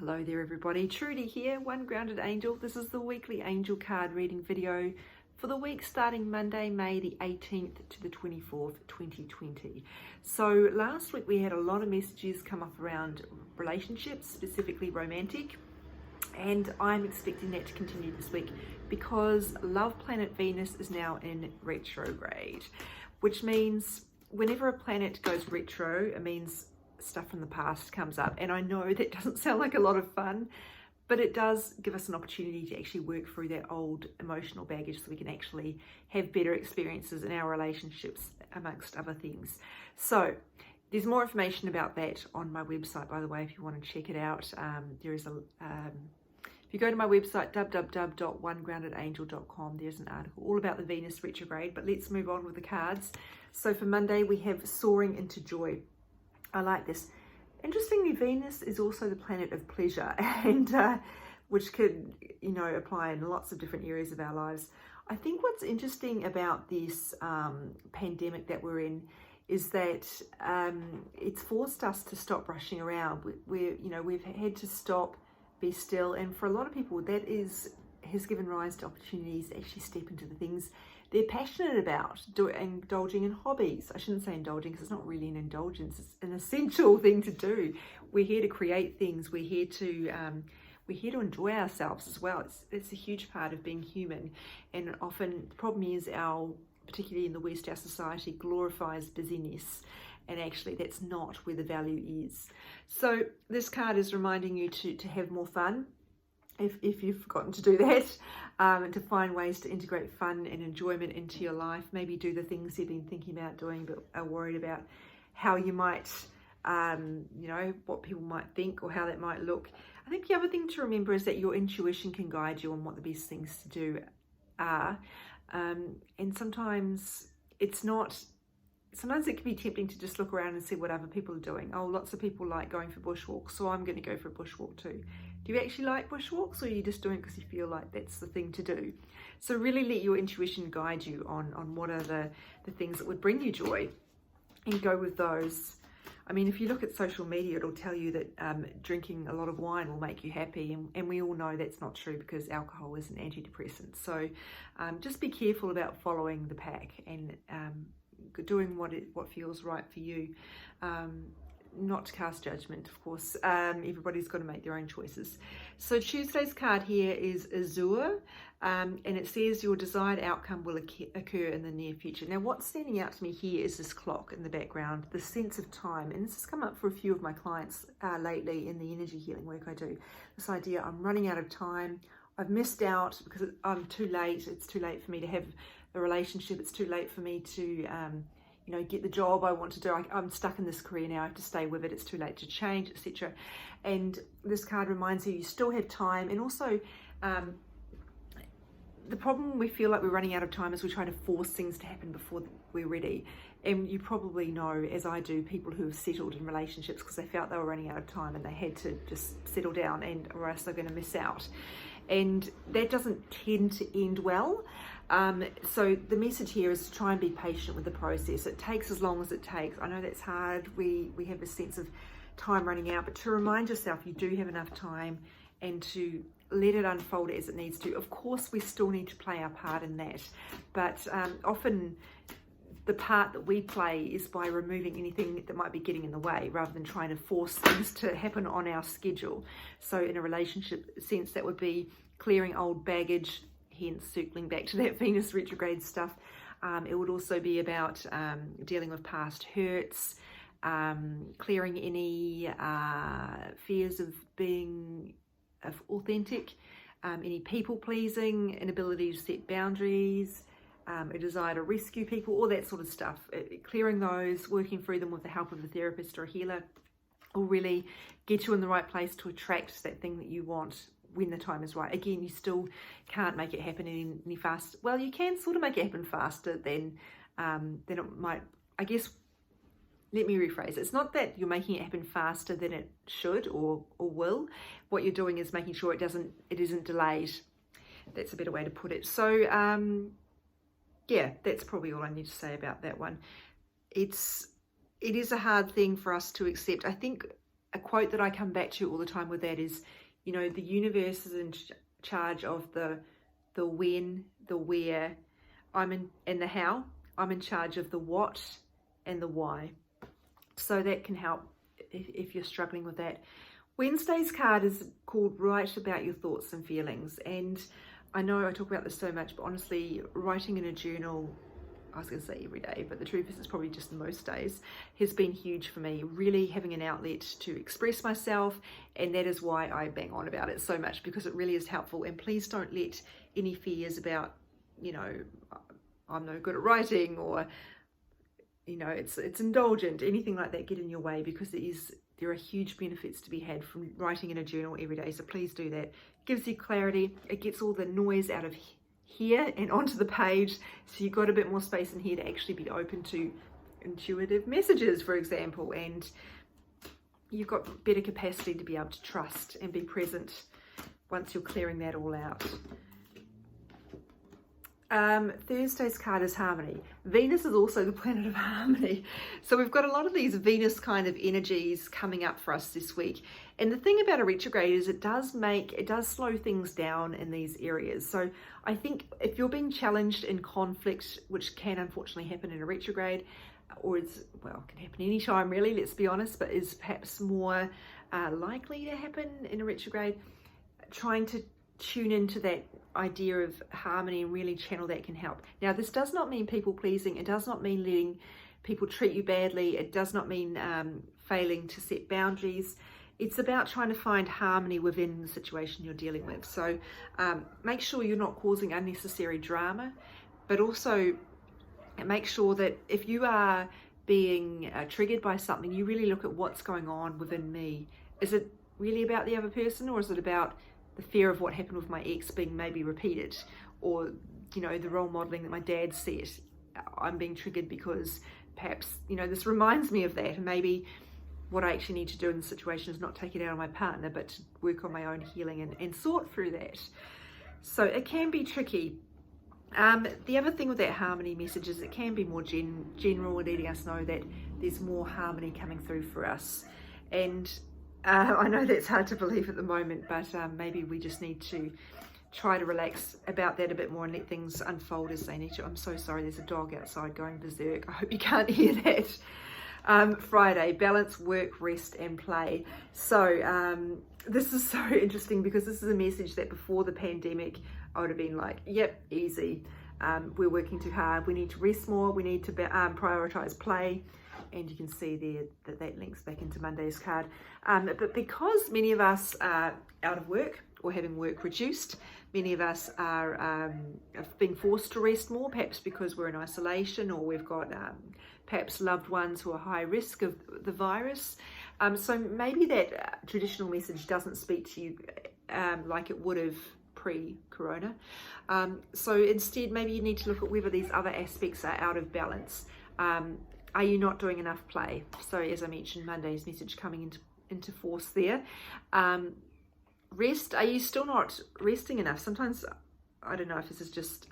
Hello there everybody, Trudy here, One Grounded Angel. This is the weekly angel card reading video for the week starting Monday, May the 18th to the 24th, 2020. So last week we had a lot of messages come up around relationships, specifically romantic, and I'm expecting that to continue this week because love planet Venus is now in retrograde, which means whenever a planet goes retro, it means stuff from the past comes up. And I know that doesn't sound like a lot of fun, but it does give us an opportunity to actually work through that old emotional baggage so we can actually have better experiences in our relationships, amongst other things. So there's more information about that on my website, by the way, if you want to check it out. If you go to my website, www.onegroundedangel.com, there's an article all about the Venus retrograde. But let's move on with the cards. So for Monday, we have Soaring into Joy. I like this. Interestingly, Venus is also the planet of pleasure, and which could, apply in lots of different areas of our lives. I think what's interesting about this pandemic that we're in is that it's forced us to stop rushing around. We've had to stop, be still, and for a lot of people, that has given rise to opportunities to actually step into the things they're passionate about, indulging in hobbies. I shouldn't say indulging because it's not really an indulgence, it's an essential thing to do. We're here to create things, we're here to enjoy ourselves as well. It's a huge part of being human, and often the problem is particularly in the West, our society glorifies busyness, and actually that's not where the value is. So this card is reminding you to have more fun, if you've forgotten to do that, and to find ways to integrate fun and enjoyment into your life. Maybe do the things you've been thinking about doing but are worried about how you might, what people might think or how that might look. I think the other thing to remember is that your intuition can guide you on what the best things to do are. And sometimes it can be tempting to just look around and see what other people are doing. Oh, lots of people like going for bushwalks, so I'm going to go for a bushwalk too. Do you actually like bushwalks, or are you just doing it because you feel like that's the thing to do? So really let your intuition guide you on what are the things that would bring you joy, and go with those. I mean, if you look at social media, it'll tell you that drinking a lot of wine will make you happy, and we all know that's not true because alcohol is an antidepressant. So just be careful about following the pack and doing what feels right for you. Not to cast judgment, of course. Everybody's got to make their own choices. So Tuesday's card here is Azure, and it says your desired outcome will occur in the near future. Now what's standing out to me here is this clock in the background, the sense of time, and this has come up for a few of my clients lately in the energy healing work I do. This idea, I'm running out of time, I've missed out because I'm too late, it's too late for me to have a relationship, it's too late for me to get the job I want to do. I'm stuck in this career now, I have to stay with it, it's too late to change, etc. And this card reminds you still have time. And also the problem we feel like we're running out of time is we're trying to force things to happen before we're ready. And you probably know, as I do, people who have settled in relationships because they felt they were running out of time and they had to just settle down, or else they're going to miss out. And that doesn't tend to end well. So the message here is to try and be patient with the process. It takes as long as it takes. I know that's hard. We have a sense of time running out, but to remind yourself you do have enough time and to let it unfold as it needs to. Of course, we still need to play our part in that, but often the part that we play is by removing anything that might be getting in the way rather than trying to force things to happen on our schedule. So in a relationship sense, that would be clearing old baggage, hence circling back to that Venus retrograde stuff. It would also be about dealing with past hurts, clearing any fears of being authentic, any people pleasing, inability to set boundaries, a desire to rescue people, all that sort of stuff. Clearing those, working through them with the help of a therapist or a healer will really get you in the right place to attract that thing that you want when the time is right. Again, you still can't make it happen any faster. Well, you can sort of make it happen faster than it might. I guess, let me rephrase. It's not that you're making it happen faster than it should or will. What you're doing is making sure it isn't delayed. That's a better way to put it. So yeah, that's probably all I need to say about that one. It is a hard thing for us to accept. I think a quote that I come back to all the time with that is, you know, the universe is in charge of the when, the where. And the how. I'm in charge of the what and the why. So that can help if you're struggling with that. Wednesday's card is called Write About Your Thoughts and Feelings. And I know I talk about this so much, but honestly, writing in a journal, I was going to say every day, but the truth is it's probably just most days, has been huge for me, really having an outlet to express myself. And that is why I bang on about it so much, because it really is helpful. And please don't let any fears about, you know, I'm no good at writing, or, you know, it's indulgent, anything like that, get in your way, because there are huge benefits to be had from writing in a journal every day. So please do that. It gives you clarity. It gets all the noise out of here and onto the page, so you've got a bit more space in here to actually be open to intuitive messages, for example, and you've got better capacity to be able to trust and be present once you're clearing that all out. Thursday's card is harmony. Venus is also the planet of harmony. So we've got a lot of these Venus kind of energies coming up for us this week. And the thing about a retrograde is it does slow things down in these areas. So I think if you're being challenged in conflict, which can unfortunately happen in a retrograde, or it can happen anytime really, let's be honest, but is perhaps more likely to happen in a retrograde, trying to tune into that idea of harmony and really channel that can help. Now, this does not mean people pleasing. It does not mean letting people treat you badly. It does not mean failing to set boundaries. It's about trying to find harmony within the situation you're dealing with. So make sure you're not causing unnecessary drama, but also make sure that if you are being triggered by something, you really look at what's going on within me. Is it really about the other person, or is it about the fear of what happened with my ex being maybe repeated, or, you know, the role modeling that my dad set? I'm being triggered because perhaps, you know, this reminds me of that, and maybe what I actually need to do in the situation is not take it out on my partner, but to work on my own healing and sort through that. So it can be tricky. The other thing with that harmony message is it can be more general, letting us know that there's more harmony coming through for us. And I know that's hard to believe at the moment, but maybe we just need to try to relax about that a bit more and let things unfold as they need to. I'm so sorry, there's a dog outside going berserk. I hope you can't hear that. Friday, balance, work, rest and play. So this is so interesting, because this is a message that before the pandemic, I would have been like, yep, easy. We're working too hard. We need to rest more. We need to prioritise play. And you can see there that links back into Monday's card. But because many of us are out of work or having work reduced, many of us are have been forced to rest more, perhaps because we're in isolation, or we've got perhaps loved ones who are high risk of the virus. So maybe that traditional message doesn't speak to you like it would have pre-corona. So instead, maybe you need to look at whether these other aspects are out of balance. Are you not doing enough play? So as I mentioned, Monday's message coming into force there. Rest, are you still not resting enough? Sometimes, I don't know if this is just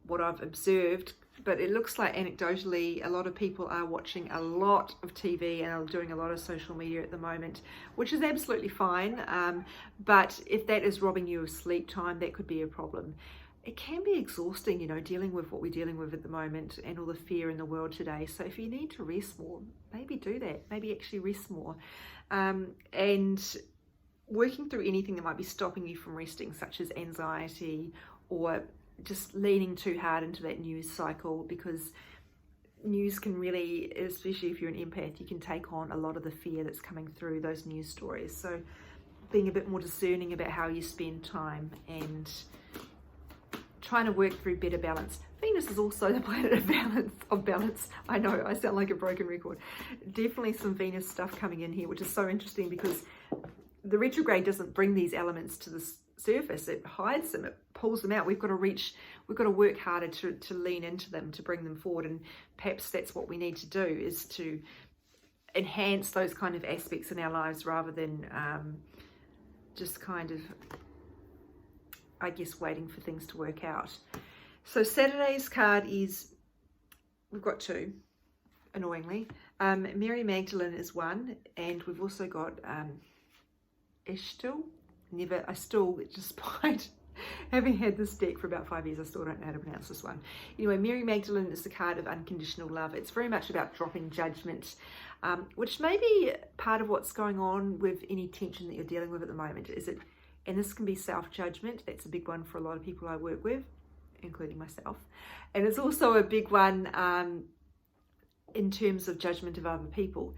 what I've observed, but it looks like anecdotally a lot of people are watching a lot of TV and are doing a lot of social media at the moment, which is absolutely fine. But if that is robbing you of sleep time, that could be a problem. It can be exhausting, you know, dealing with what we're dealing with at the moment and all the fear in the world today. So if you need to rest more, maybe do that. Maybe actually rest more. And working through anything that might be stopping you from resting, such as anxiety or just leaning too hard into that news cycle, because news can really, especially if you're an empath, you can take on a lot of the fear that's coming through those news stories. So being a bit more discerning about how you spend time and trying to work through better balance. Venus is also the planet of balance. I know, I sound like a broken record. Definitely some Venus stuff coming in here, which is so interesting, because the retrograde doesn't bring these elements to the surface. It hides them, it pulls them out. We've got to work harder to lean into them, to bring them forward. And perhaps that's what we need to do, is to enhance those kind of aspects in our lives, rather than just kind of, I guess, waiting for things to work out. So Saturday's card is, we've got two. annoyingly. Mary Magdalene is one, and we've also got Eshtul. I still, despite having had this deck for about 5 years, I still don't know how to pronounce this one. Anyway, Mary Magdalene is the card of unconditional love. It's very much about dropping judgment, which may be part of what's going on with any tension that you're dealing with at the moment. And this can be self-judgment. That's a big one for a lot of people I work with, including myself. And it's also a big one in terms of judgment of other people.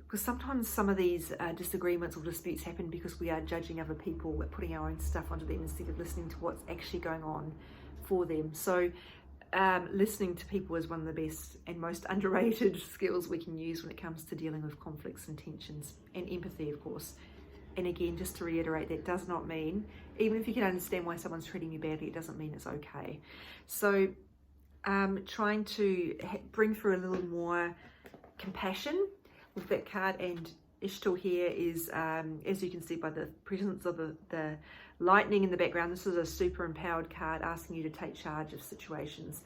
Because sometimes some of these disagreements or disputes happen because we are judging other people, we're putting our own stuff onto them instead of listening to what's actually going on for them. So listening to people is one of the best and most underrated skills we can use when it comes to dealing with conflicts and tensions, and empathy, of course. And again, just to reiterate, that does not mean, even if you can understand why someone's treating you badly, it doesn't mean it's okay. So trying to bring through a little more compassion with that card. And Eshtul here is, as you can see by the presence of the lightning in the background, this is a super empowered card asking you to take charge of situations.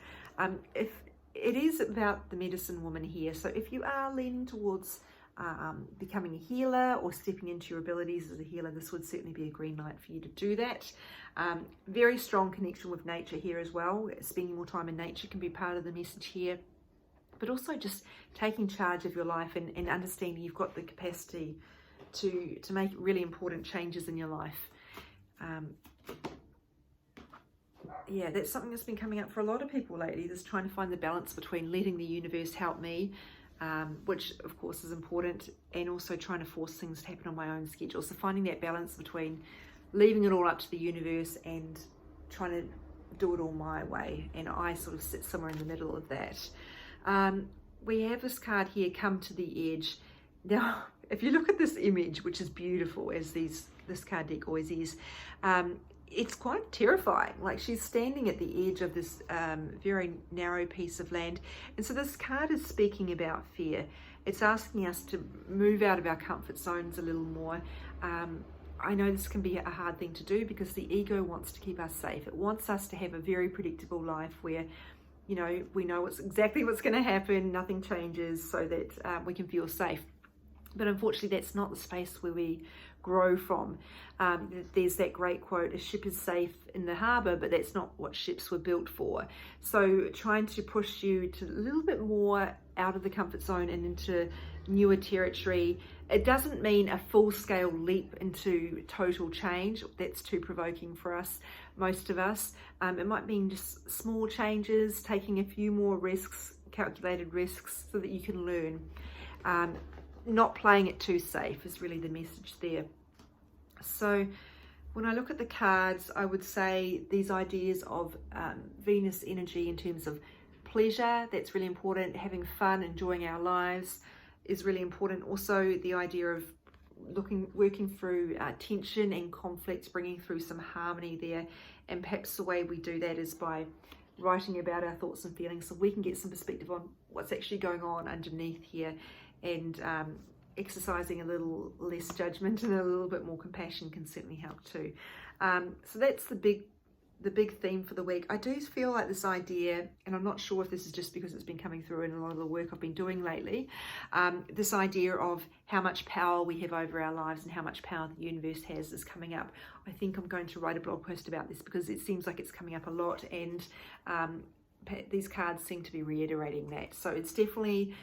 If it is about the medicine woman here, so if you are leaning towards becoming a healer or stepping into your abilities as a healer, this would certainly be a green light for you to do that. Very strong connection with nature here as well. Spending more time in nature can be part of the message here, but also just taking charge of your life and understanding you've got the capacity to make really important changes in your life. Yeah, that's something that's been coming up for a lot of people lately, just trying to find the balance between letting the universe help me, which of course is important, and also trying to force things to happen on my own schedule. So finding that balance between leaving it all up to the universe and trying to do it all my way, and I sort of sit somewhere in the middle of that. We have this card here, Come to the Edge. Now, if you look at this image, which is beautiful, as this card deck always is, it's quite terrifying. Like, she's standing at the edge of this very narrow piece of land. And so this card is speaking about fear. It's asking us to move out of our comfort zones a little more. I know this can be a hard thing to do because the ego wants to keep us safe. It wants us to have a very predictable life where, you know, we know exactly what's going to happen, nothing changes, so that we can feel safe. But unfortunately, that's not the space where we grow from. There's that great quote, a ship is safe in the harbour, but that's not what ships were built for. So trying to push you to a little bit more out of the comfort zone and into newer territory. It doesn't mean a full-scale leap into total change. That's too provoking for us, most of us. It might mean just small changes, taking a few more risks, calculated risks, so that you can learn. Not playing it too safe is really the message there. So when I look at the cards, I would say these ideas of Venus energy in terms of pleasure, that's really important. Having fun, enjoying our lives is really important. Also the idea of working through tension and conflict, bringing through some harmony there. And perhaps the way we do that is by writing about our thoughts and feelings, so we can get some perspective on what's actually going on underneath here. And exercising a little less judgment and a little bit more compassion can certainly help too. So that's the big theme for the week. I do feel like this idea, and I'm not sure if this is just because it's been coming through in a lot of the work I've been doing lately, this idea of how much power we have over our lives and how much power the universe has is coming up. I think I'm going to write a blog post about this because it seems like it's coming up a lot, and these cards seem to be reiterating that. So it's definitely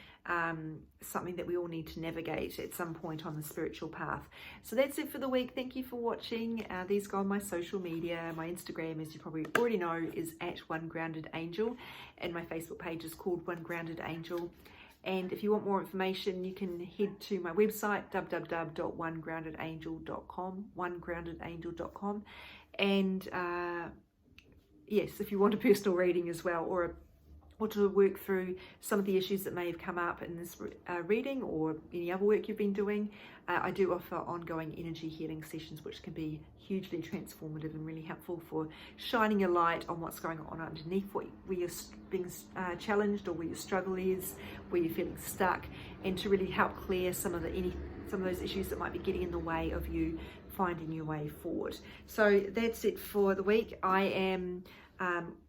something that we all need to navigate at some point on the spiritual path. So that's it for the week. Thank you for watching. These go on my social media. My Instagram, as you probably already know, is @OneGroundedAngel, and my Facebook page is called One Grounded Angel. And if you want more information, you can head to my website, www.onegroundedangel.com. And yes, if you want a personal reading as well, or to work through some of the issues that may have come up in this reading or any other work you've been doing, I do offer ongoing energy healing sessions, which can be hugely transformative and really helpful for shining a light on what's going on underneath, where you're being challenged, or where your struggle is, where you're feeling stuck, and to really help clear some of those issues that might be getting in the way of you finding your way forward. So that's it for the week. I am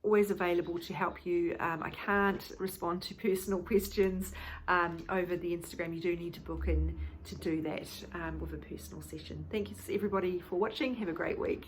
Always available to help you. I can't respond to personal questions over the Instagram. You do need to book in to do that with a personal session. Thank you everybody for watching. Have a great week.